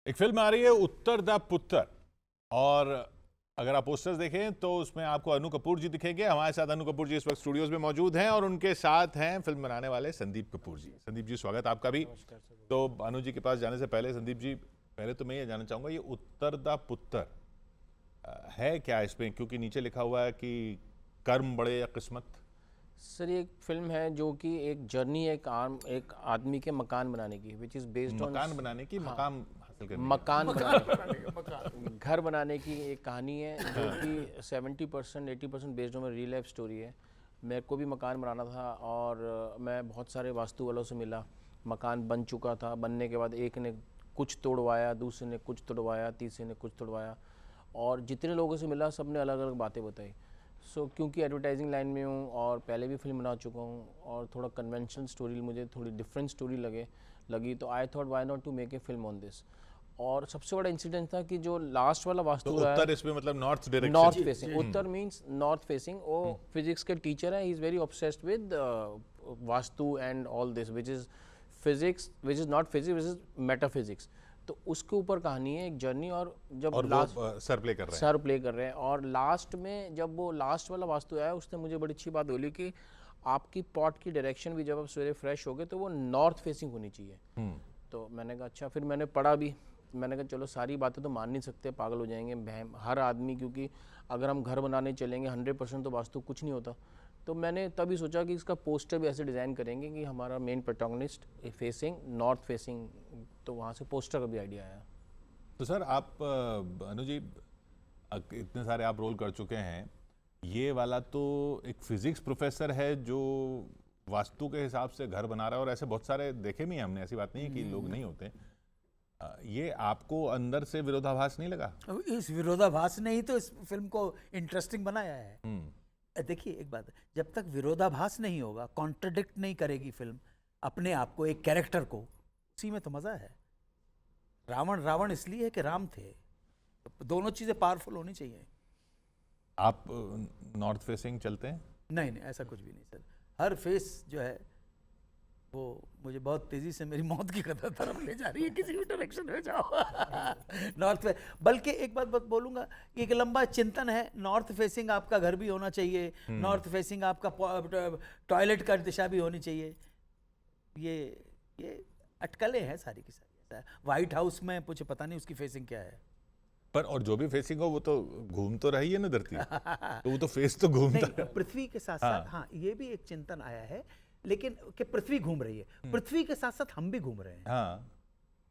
एक फिल्म आ रही है उत्तर द पुत्र, और अगर आप पोस्टर्स देखें तो उसमें आपको अनु कपूर जी दिखेंगे। हमारे साथ अनु कपूर जी इस वक्त स्टूडियोज में मौजूद हैं और उनके साथ हैं फिल्म बनाने वाले संदीप कपूर जी। संदीप जी, स्वागत आपका भी। तो अनु जी के पास जाने से पहले संदीप जी, पहले तो मैं ये जानना चाहूंगा, ये उत्तर द पुत्र है क्या इसमें? क्योंकि नीचे लिखा हुआ है कि कर्म बड़े या किस्मत। सर ये एक फिल्म है जो कि एक जर्नी एक आदमी के मकान बनाने की, विच इज़ बेस्ड ऑन मकान बनाने की, मकाम हासिल करने की। मकान बनाने घर बनाने की एक कहानी है जो कि 70% 80% based on real life story है। मेरे को भी मकान बनाना था और मैं बहुत सारे वास्तु वालों से मिला। मकान बन चुका था, बनने के बाद एक ने कुछ तोड़वाया, दूसरे ने कुछ तोड़वाया, तीसरे ने कुछ तोड़वाया, और जितने लोगों से मिला सब ने अलग अलग बातें बताई। क्योंकि एडवर्टाइजिंग लाइन में हूँ और पहले भी फिल्म बना चुका हूँ और थोड़ा कन्वेंशनल स्टोरी मुझे थोड़ी डिफरेंट स्टोरी लगी तो I thought why not to make a film on this. और सबसे बड़ा इंसिडेंट था कि जो लास्ट वाला वास्तु तो उत्तर इसमें मतलब नॉर्थ डायरेक्शन, नॉर्थ फेसिंग, उत्तर मीन्स नॉर्थ फेसिंग। वो फिजिक्स के टीचर हैं, he is very obsessed with vastu and all this which is physics, which is not physics, which is metaphysics. तो उसके ऊपर कहानी है, एक जर्नी। और जब और लास्ट सर प्ले कर रहे हैं और लास्ट में जब वो लास्ट वाला वास्तु आया, उसने मुझे बड़ी अच्छी बात बोली कि आपकी पॉट की डायरेक्शन भी जब आप सवेरे फ्रेश हो गए तो वो नॉर्थ फेसिंग होनी चाहिए। तो मैंने कहा अच्छा, फिर मैंने पढ़ा भी। मैंने कहा चलो सारी बातें तो मान नहीं सकते, पागल हो जाएंगे हर आदमी, क्योंकि अगर हम घर बनाने चलेंगे 100% तो वास्तु कुछ नहीं होता। तो मैंने तभी सोचा कि इसका पोस्टर भी ऐसे डिज़ाइन करेंगे कि हमारा main protagonist facing north facing, तो वहाँ से पोस्टर का भी आइडिया आया। तो सर आप अनु जी, इतने सारे आप रोल कर चुके हैं, ये वाला तो एक फिजिक्स प्रोफेसर है जो वास्तु के हिसाब से घर बना रहा है, और ऐसे बहुत सारे देखे भी हैं हमने, ऐसी बात नहीं है कि लोग नहीं होते। ये आपको अंदर से विरोधाभास नहीं लगा? इस विरोधाभास ने ही तो इस फिल्म को इंटरेस्टिंग बनाया है। देखिए एक बात, जब तक विरोधाभास नहीं होगा, कॉन्ट्रडिक्ट नहीं करेगी फिल्म अपने आप को, एक कैरेक्टर को, उसी में तो मजा है। रावण इसलिए है कि राम थे, तो दोनों चीजें पावरफुल होनी चाहिए। आप नॉर्थ फेसिंग चलते हैं? नहीं, ऐसा कुछ भी नहीं सर। हर फेस जो है वो मुझे बहुत तेजी से मेरी मौत की तरफ ले जा रही है, किसी भी डायरेक्शन में जाओ। नॉर्थ में, बल्कि एक बात बोलूंगा, एक लंबा चिंतन है। नॉर्थ फेसिंग आपका घर भी होना चाहिए, नॉर्थ फेसिंग आपका टॉयलेट का दिशा भी होनी चाहिए। ये अटकलें हैं सारी की सारी। व्हाइट हाउस में मुझे पता नहीं उसकी फेसिंग क्या है, पर और जो भी फेसिंग हो वो तो घूम तो रही है ना धरती। तो वो तो फेस तो घूमता पृथ्वी के साथ साथ। हाँ, ये भी एक चिंतन आया है, लेकिन कि पृथ्वी घूम रही है, पृथ्वी के साथ साथ हम भी घूम रहे हैं। हाँ।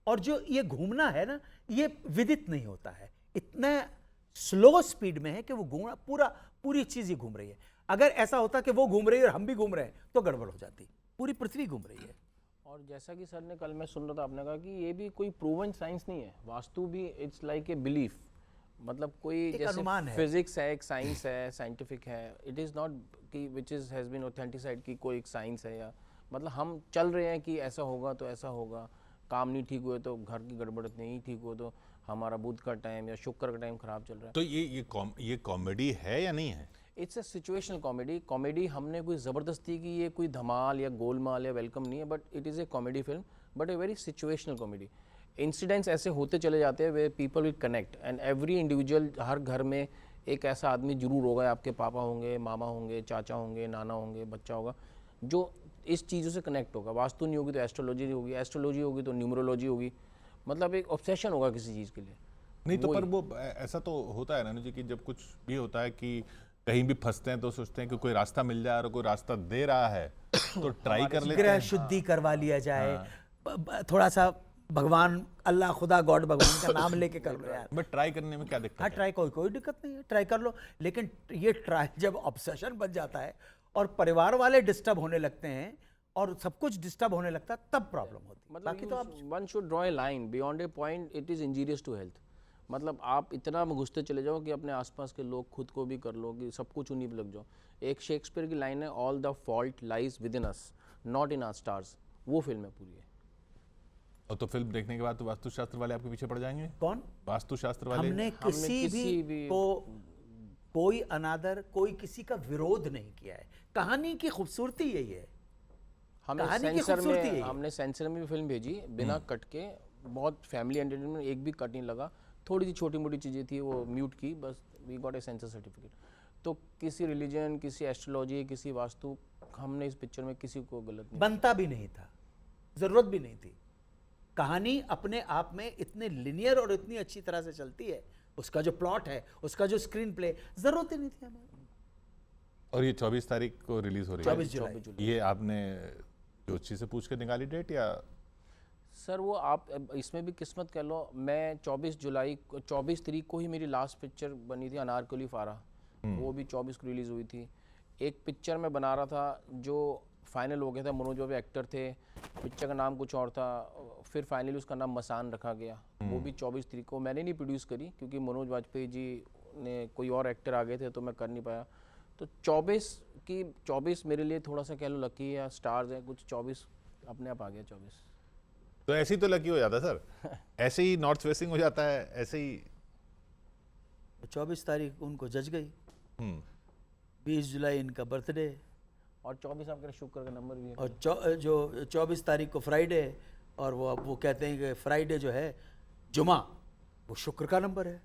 और जो ये घूमना है ना, ये विदित नहीं होता है, इतना स्लो स्पीड में है कि वो पूरी चीज ही घूम रही है। अगर ऐसा होता कि वो घूम रही है और हम भी घूम रहे हैं तो गड़बड़ हो जाती। पूरी पृथ्वी घूम रही है। और जैसा कि सर ने कल, मैं सुन रहा था, आपने कहा कि ये भी कोई प्रूवन साइंस नहीं है, वास्तु भी इट्स लाइक ए बिलीफ। मतलब कोई जैसे फिजिक्स है, एक साइंस है, साइंटिफिक है। इट इज़ नॉट कि विच इज़ हैज़ बीन ऑथेंटिसाइड कि कोई एक साइंस है, या मतलब हम चल रहे हैं कि ऐसा होगा तो ऐसा होगा। काम नहीं ठीक हुए तो घर की गड़बड़, नहीं ठीक हो तो हमारा बुध का टाइम या शुक्र का टाइम खराब चल रहा है। तो ये कॉमेडी है या नहीं है? It's a situational comedy. हमने कोई ज़बरदस्ती की, ये कोई धमाल या गोलमाल या वेलकम नहीं है, but it is a comedy film, but a very situational comedy. Incidents ऐसे होते चले जाते हैं वे people will connect, and every individual, हर घर में एक ऐसा आदमी जरूर होगा, आपके पापा होंगे, मामा होंगे, चाचा होंगे, नाना होंगे, बच्चा होगा, जो इस चीज़ों से कनेक्ट होगा। वास्तु नहीं होगी तो एस्ट्रोलॉजी होगी, एस्ट्रोलॉजी होगी तो न्यूमरोलॉजी होगी। मतलब एक ऑब्सेशन होगा किसी चीज़ के लिए। नहीं तो पर वो ऐसा तो होता है ना जी कि जब कुछ भी होता है कि कहीं भी फंसते हैं तो सोचते हैं कि कोई रास्ता मिल जाए, और कोई रास्ता दे रहा है तो ट्राई कर लेते हैं। ग्रह शुद्धि करवा लिया जाए। थोड़ा सा भगवान, अल्लाह, खुदा, गॉड, भगवान का नाम लेके कर लो यार। बट ट्राई करने में क्या दिक्कत है? ट्राई कोई दिक्कत नहीं है, ट्राई कर लो। लेकिन ये ट्राई जब ऑब्सेशन बन जाता है और परिवार वाले डिस्टर्ब होने लगते हैं और सब कुछ डिस्टर्ब होने लगता है, तब प्रॉब्लम होती है। मतलब बाकी तो आप one should draw a line beyond a point, it is injurious to health. मतलब आप इतना घुसते चले जाओ कि अपने आसपास के लोग, खुद को भी कर लो कि सब कुछ उन्हीं पे लग जाओ। एक शेक्सपियर की लाइन है, all the fault lies within us not in our stars. वो फिल्म है पूरी है। और तो फिल्म देखने के बाद तो वास्तुशास्त्र वाले आपके पीछे पड़ जाएंगे। कौन? वास्तुशास्त्र वाले। हमने किसी भी को कोई अनादर, कोई किसी का विरोध नहीं किया है। कहानी की खूबसूरती यही है। हमने सेंसर में भी फिल्म भेजी बिना कट के, बहुत फैमिली एंटरटेनमेंट, एक भी कट नहीं लगा। थोड़ी सी छोटी मोटी चीज़ें थी वो म्यूट की, बस we got a censor certificate. तो किसी रिलीजन, किसी एस्ट्रोलॉजी, किसी वास्तु, हमने इस पिक्चर में किसी को गलत नहीं। बनता भी नहीं था, जरूरत भी नहीं थी। कहानी अपने आप में इतने लिनियर और इतनी अच्छी तरह से चलती है, उसका जो प्लॉट है, उसका जो स्क्रीन प्ले, जरूरत ही नहीं थी हमें। और ये 24 तारीख को रिलीज हो रही 24 है। जुलाई। ये आपने जोशी से पूछ के निकाली डेट या? सर वो आप इसमें भी किस्मत कह लो, मैं 24 तारीख को ही मेरी लास्ट पिक्चर बनी थी अनारकली फारा, वो भी 24 को रिलीज़ हुई थी। एक पिक्चर मैं बना रहा था जो फाइनल हो गया था, मनोज बाबू एक्टर थे, पिक्चर का नाम कुछ और था, फिर फाइनली उसका नाम मसान रखा गया, वो भी 24 तारीख को। मैंने नहीं प्रोड्यूस करी क्योंकि मनोज वाजपेयी जी ने कोई और एक्टर आ गए थे तो मैं कर नहीं पाया। तो 24 मेरे लिए थोड़ा सा कह लो लकी है, स्टार्स है कुछ, 24 अपने आप आ गया 24। तो ऐसे ही तो लकी हो जाता सर, ऐसे ही नॉर्थ फेसिंग हो जाता है, ऐसे ही। 24 तारीख उनको जज गई, हम्म 20 जुलाई इनका बर्थडे, और 24 आपका शुक्र का नंबर भी है। और जो 24 तारीख को फ्राइडे, और वो अब वो कहते हैं कि फ्राइडे जो है जुमा, वो शुक्र का नंबर है।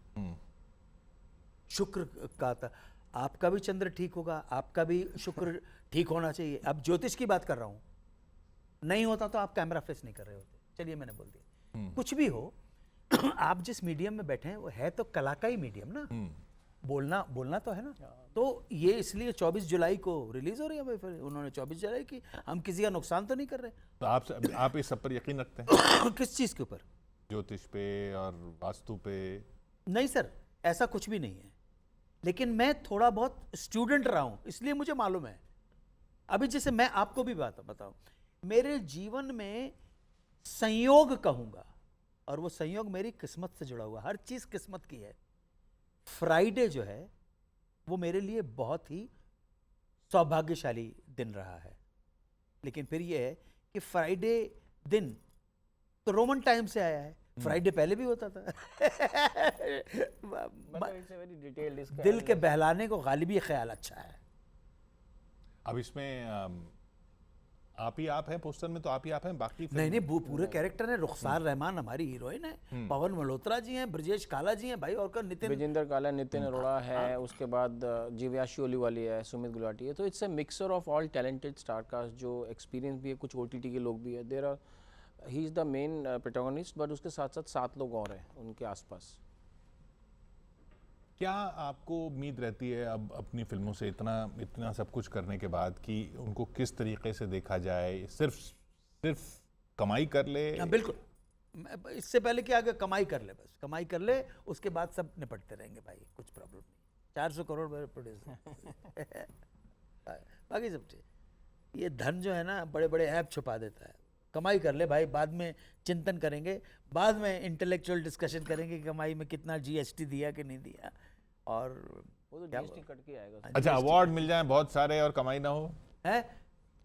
शुक्र का था, आपका भी चंद्र ठीक होगा, आपका भी शुक्र ठीक होना चाहिए। अब ज्योतिष की बात कर रहा हूँ, नहीं होता तो आप कैमरा फेस नहीं कर रहे होते। चलिए मैंने बोल दिया, कुछ भी हो आप जिस मीडियम में बैठे हैं वो है तो कला का ही मीडियम ना, बोलना तो है ना। तो ये इसलिए 24 जुलाई को रिलीज हो रही है भाई, फिर उन्होंने 24 जुलाई की, हम किसी का नुकसान तो नहीं कर रहे। तो आप इस सब पर यकीन रखते हैं? किस चीज़ के ऊपर? ज्योतिष पे और वास्तु पे? नहीं सर, ऐसा कुछ भी नहीं है, लेकिन मैं थोड़ा बहुत स्टूडेंट रहा हूँ इसलिए मुझे मालूम है। अभी जैसे मैं आपको भी बात बताऊं, मेरे जीवन में संयोग कहूंगा, और वो संयोग मेरी किस्मत से जुड़ा हुआ, हर चीज किस्मत की है। फ्राइडे जो है वो मेरे लिए बहुत ही सौभाग्यशाली दिन रहा है, लेकिन फिर ये है कि फ्राइडे दिन तो रोमन टाइम से आया है, फ्राइडे पहले भी होता था। दिल के बहलाने को गालिबी ख्याल अच्छा है। अब इसमें आप ही आप हैं पोस्टर में, तो आप ही आप हैं, बाकी नहीं वो पूरे कैरेक्टर है। रुखसार रहमान हमारी हीरोइन है, पवन मल्होत्रा जी हैं, ब्रजेश काला जी हैं भाई, और का नितिन विजेंद्र काला, नितिन अरोड़ा है, उसके बाद जीव्याशी ओलीवाली है, सुमित गुलाटी है। तो it's a mixer of all talented star cast, जो एक्सपीरियंस भी है, कुछ ओटीटी के लोग भी है। There are, he is the main protagonist, but उसके साथ साथ 7 लोग और हैं उनके आसपास। क्या आपको उम्मीद रहती है अब अपनी फिल्मों से इतना सब कुछ करने के बाद कि उनको किस तरीके से देखा जाए? सिर्फ कमाई कर ले? बिल्कुल, इससे पहले कि आगे कमाई कर ले, बस कमाई कर ले, उसके बाद सब निपटते रहेंगे भाई, कुछ प्रॉब्लम नहीं। 400 करोड़ प्रोड्यूसर बाकी सब ठीक। ये धन जो है ना बड़े बड़े ऐप छुपा देता है। कमाई कर ले भाई, बाद में चिंतन करेंगे, बाद में इंटेलेक्चुअल डिस्कशन करेंगे कि कमाई में कितना जीएसटी दिया कि नहीं दिया, और वो तो जीएसटी कट के आएगा अच्छा, अवार्ड मिल जाए बहुत सारे और कमाई ना हो है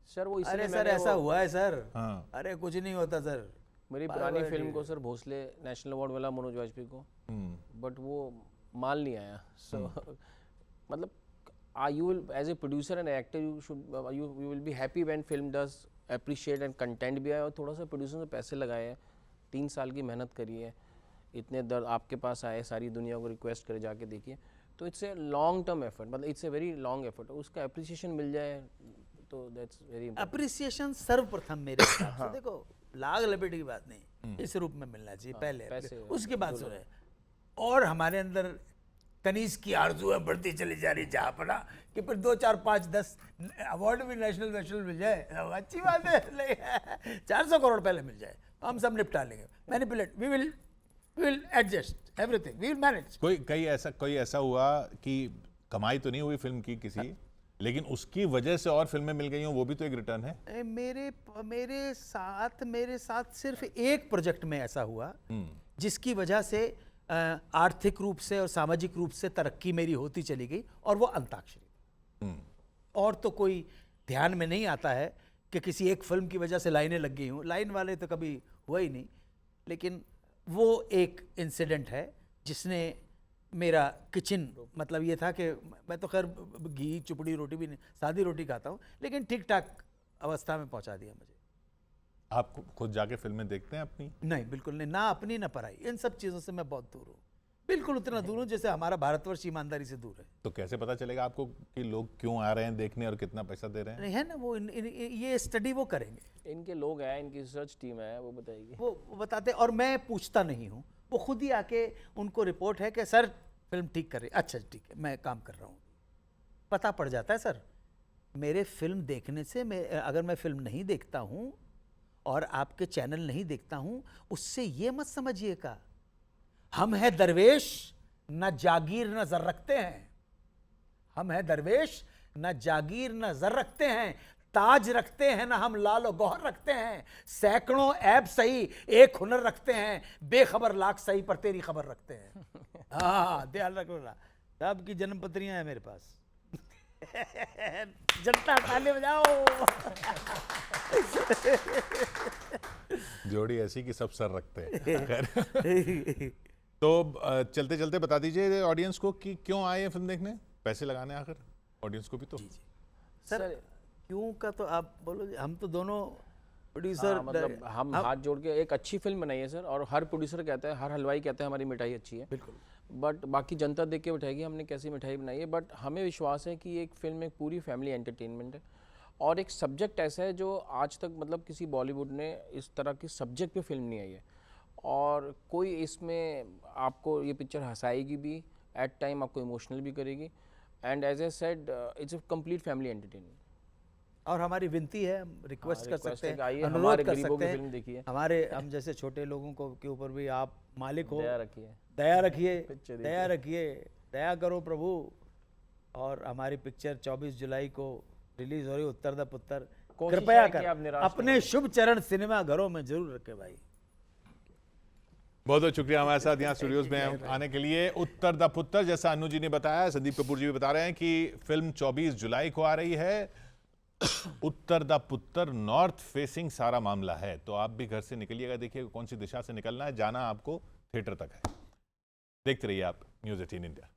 सर। वो अरे सर ऐसा हुआ है सर। हाँ। अरे कुछ नहीं होता सर। मेरी पुरानी फिल्म को सर भोसले नेशनल अवार्ड मिला मनोज वाजपेयी को, बट वो माल नहीं आया। सो मतलब you will, as a producer and actor, you will be happy when film does appreciate and content भी आया, और थोड़ा सा प्रोड्यूसर ने पैसे लगाए हैं, 3 साल की मेहनत करी है, इतने दर्द आपके पास आए, सारी दुनिया को रिक्वेस्ट करे जाके देखिए, तो it's a long term effort, मतलब it's a very long effort. उसका अप्रिसिएशन मिल जाए तो दैट्स वेरी इम्पोर्टेंट। अप्रिसिएशन सर्वप्रथम मेरे हिसाब से देखो, लाग लपेट की बात नहीं, इस रूप में मिलना चाहिए पहले, उसके बाद सुने। और हमारे अंदर कनीज की आरज़ू है बढ़ती चली जा रही जहाँ पर ना, कि फिर 2, 4, 5, 10 अवार्ड भी नेशनल मिल जाए, अच्छी बात है। 400 करोड़ पहले मिल जाए, हम सब निपटा लेंगे। Manipulate, we will adjust everything, we will manage. कोई ऐसा हुआ कि कमाई तो नहीं हुई फिल्म की किसी, लेकिन उसकी वजह से और फिल्में मिल गई हो, वो भी तो एक रिटर्न है। मेरे साथ सिर्फ एक प्रोजेक्ट में ऐसा हुआ जिसकी वजह से आर्थिक रूप से और सामाजिक रूप से तरक्की मेरी होती चली गई, और वो अंताक्षरी। और तो कोई ध्यान में नहीं आता है कि किसी एक फिल्म की वजह से लाइनें लग गई हूँ, लाइन वाले तो कभी हुआ ही नहीं, लेकिन वो एक इंसिडेंट है जिसने मेरा किचन, मतलब ये था कि मैं तो खैर घी चुपड़ी रोटी भी नहीं, सादी रोटी खाता हूँ, लेकिन ठीक ठाक अवस्था में पहुँचा दिया मुझे। आप खुद जाके फिल्में देखते हैं अपनी? नहीं, बिल्कुल नहीं, ना अपनी ना पराई, इन सब चीज़ों से मैं बहुत दूर हूँ, बिल्कुल उतना दूर हूँ जैसे हमारा भारतवर्ष ईमानदारी से दूर है। तो कैसे पता चलेगा आपको कि लोग क्यों आ रहे हैं देखने और कितना पैसा दे रहे हैं? नहीं है ना वो ये स्टडी वो करेंगे, इनके लोग हैं, इनकी रिसर्च टीम है, वो बताएगी। वो बताते, और मैं पूछता नहीं हूँ, वो खुद ही आके उनको रिपोर्ट है कि सर फिल्म ठीक कर रही, अच्छा ठीक है मैं काम कर रहा हूँ, पता पड़ जाता है सर। मेरे फिल्म देखने से अगर मैं फिल्म नहीं देखता हूँ और आपके चैनल नहीं देखता हूँ, उससे ये मत समझिएगा हम हैं दरवेश न जागीर न जर रखते हैं, हम हैं दरवेश न जागीर न जर रखते हैं, ताज रखते हैं ना हम लालो गौहर रखते हैं, सैकड़ों ऐब सही एक हुनर रखते हैं, बेखबर लाख सही पर तेरी खबर रखते हैं। हाँ ध्यान रखना, सबकी जन्म पत्रियां हैं मेरे पास। जनता ताली बजाओ। जोड़ी ऐसी कि सब सर रखते हैं। तो चलते चलते बता दीजिए ऑडियंस को कि क्यों आए हैं फिल्म देखने, पैसे लगाने आखिर ऑडियंस को भी तो। सर क्यों का तो आप बोलो, हम तो दोनों प्रोड्यूसर, मतलब हम हाथ जोड़ के एक अच्छी फिल्म बनाई है सर, और हर प्रोड्यूसर कहता है, हर हलवाई कहता है हमारी मिठाई अच्छी है, बिल्कुल, बट बाकी जनता देख के बैठाएगी हमने कैसी मिठाई बनाई है। बट हमें विश्वास है कि एक फिल्म एक पूरी फैमिली एंटरटेनमेंट है, और एक सब्जेक्ट ऐसा है जो आज तक मतलब किसी बॉलीवुड ने इस तरह की सब्जेक्ट पे फिल्म नहीं आई है, और कोई इसमें आपको ये पिक्चर हंसाएगी भी, एट टाइम आपको इमोशनल भी करेगी, and as I said it's a complete family entertainment. और हमारी विनती है, हम रिक्वेस्ट कर सकते हैं, आइए अनुरोध हमारे कर गरीबों सकते की हैं, फिल्म देखिए, हमारे हम जैसे छोटे लोगों को के ऊपर भी आप मालिक हो, दया रखिए, दया रखिए, पिक्चर दया रखिए, दया करो प्रभु। और हमारी पिक्चर 24 जुलाई को रिलीज हो रही, उत्तर दा पुत्र, कोशिश कृपया है कि कर आप निराश अपने शुभ चरण सिनेमा घरों में जरूर रखे भाई। बहुत बहुत शुक्रिया हमारे साथ यहाँ स्टूडियोज में आने के लिए। उत्तर द पुत्र, जैसा अनु जी ने बताया, संदीप कपूर जी भी बता रहे हैं कि फिल्म 24 जुलाई को आ रही है। उत्तर द पुत्र नॉर्थ फेसिंग सारा मामला है, तो आप भी घर से निकलिएगा, देखिए कौन सी दिशा से निकलना है, जाना आपको थिएटर तक है। देखते रहिए आप न्यूज़ 18 इंडिया।